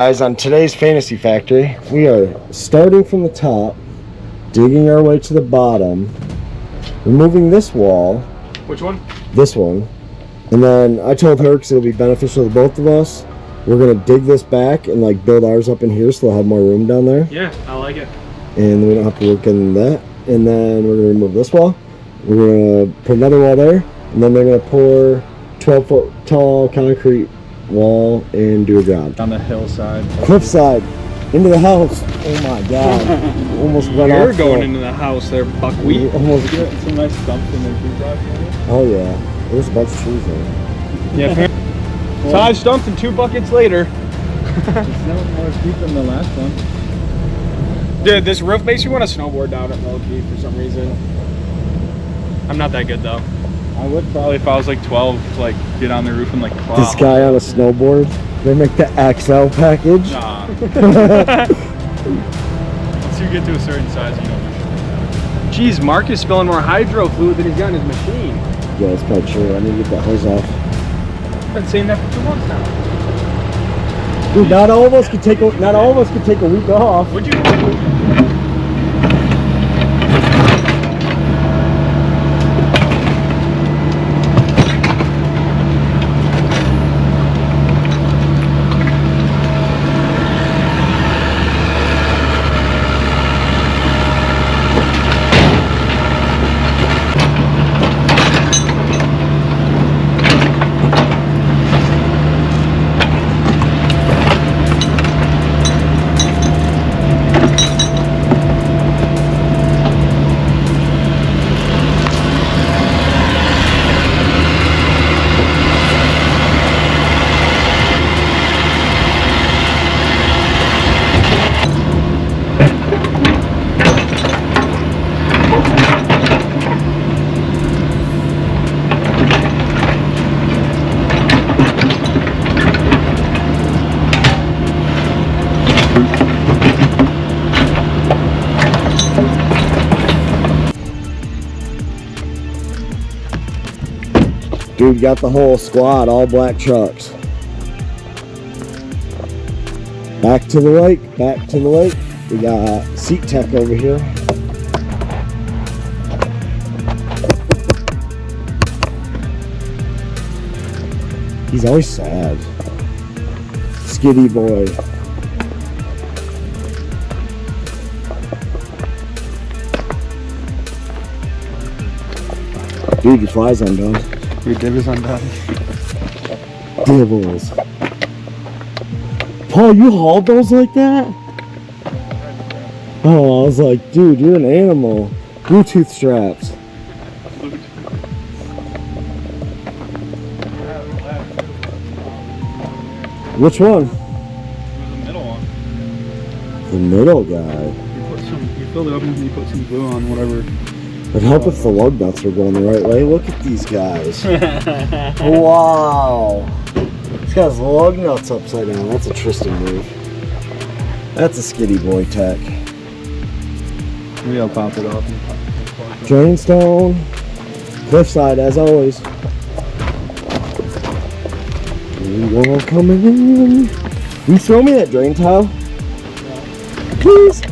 Guys, on today's Fantasy Factory, we are starting from the top, digging our way to the bottom, removing this wall. Which one? This one. And then I told her, because it'll be beneficial to both of us, we're going to dig this back and like build ours up in here so they'll have more room down there. Yeah, I like it. And we don't have to work in that. And then we're going to remove this wall. We're going to put another wall there. And then they're going to pour 12-foot tall concrete wall and do a job. On the hillside. Cliffside. Into the house. Oh my god. Almost went off. You're going into the house there, buckwheat. Almost. Some nice stumps in there. Oh yeah. There's a bunch of trees there. Yeah. 5 stumps and 2 buckets later. It's no more steep than the last one. Dude, this roof makes me want to snowboard down at low-key for some reason. I'm not that good though. I would Probably if I was like 12, like get on the roof and like claw. This guy on a snowboard. They make the XL package. Nah. Once you get to a certain size, you don't do shit like that. Jeez, Mark is spilling more hydro fluid than he's got in his machine. Yeah, that's probably true. I need to get that hose off. I've been saying that for 2 months now. Dude, not all of us could take a week off. Would you? Dude, got the whole squad, all black trucks. Back to the lake, back to the lake. We got Seat Tech over here. He's always sad. Skiddy boy. Dude, your fly's undone. Your div is undone. Dibbles. Paul, you hauled those like that? Oh, I was like, dude, you're an animal. Bluetooth straps. Which one? It was the middle one. The middle guy. You filled it up and you put some glue on whatever. It'd help if the lug nuts were going the right way. Look at these guys. Wow. This guy's lug nuts upside down. That's a Tristan move. That's a Skiddy boy tech. Maybe I'll pop it off. Drainstone. Cliffside as always. Anyone coming in? Can you throw me that drain tile? Please.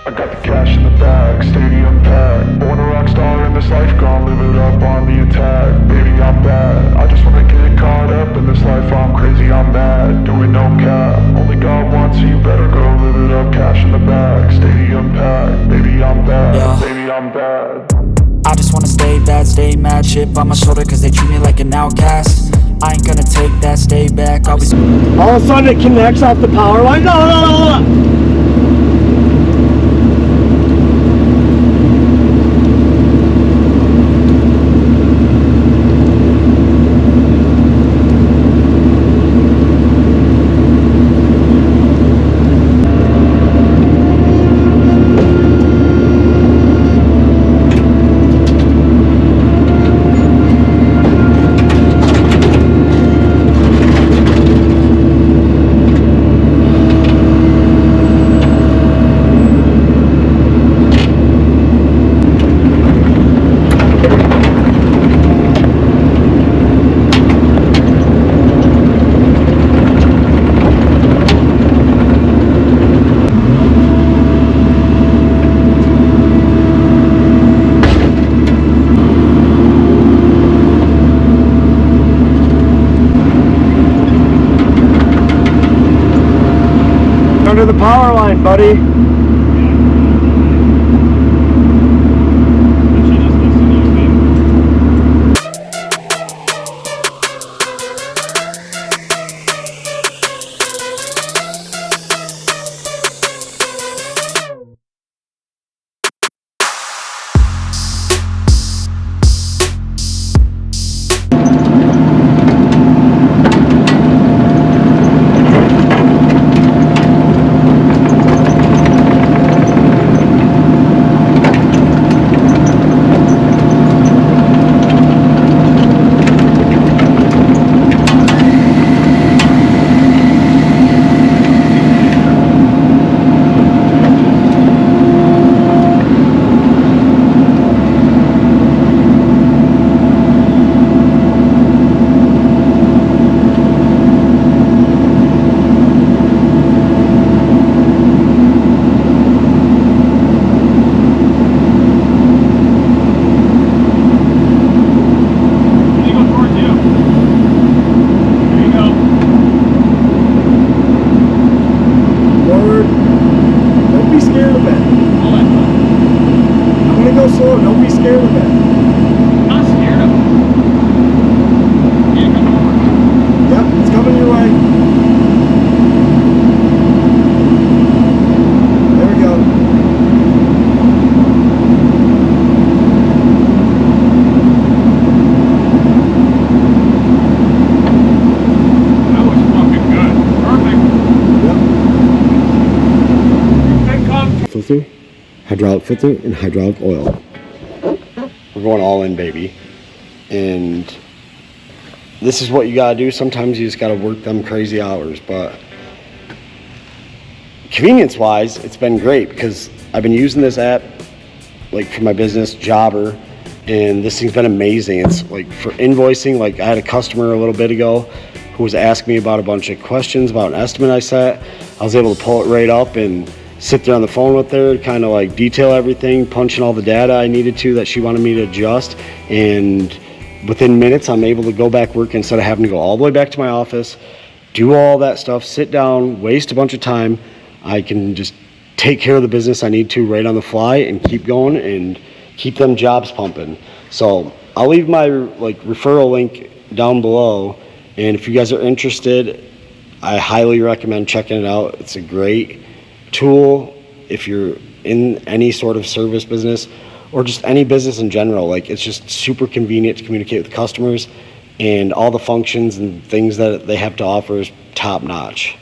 I got the cash in the bag, stadium packed. Born a rock star in this life, gone live it up on the attack. Baby, I'm bad, I just wanna get caught up in this life. I'm crazy, I'm mad, doing no cap. Only God wants, so you better go live it up. Cash in the bag, stadium packed. Baby, I'm bad, Yeah. baby, I'm bad. I just wanna stay bad, stay mad. Chip on my shoulder cause they treat me like an outcast. I ain't gonna take that, stay back. I'll be All of a sudden it connects off the power line. No. Under the power line, buddy. Slow, don't be scared of it. I'm not scared of it. Yeah, come on. Yep, it's coming your way. There we go. That was fucking good. Perfect. Yep. Then come. Filter, hydraulic filter, and hydraulic oil. We're going all in, baby. And this is what you gotta do. Sometimes you just gotta work them crazy hours, but convenience wise, it's been great because I've been using this app like for my business, Jobber, and this thing's been amazing. It's like for invoicing. Like I had a customer a little bit ago who was asking me about a bunch of questions about an estimate I set. I was able to pull it right up and sit there on the phone with her, kind of like detail everything, punch in all the data I needed to that she wanted me to adjust, and within minutes I'm able to go back work instead of having to go all the way back to my office, do all that stuff, sit down, waste a bunch of time. I can just take care of the business I need to right on the fly and keep going and keep them jobs pumping. So I'll leave my like referral link down below, and if you guys are interested, I highly recommend checking it out. It's a great tool if you're in any sort of service business or just any business in general. Like it's just super convenient to communicate with customers, and all the functions and things that they have to offer is top notch.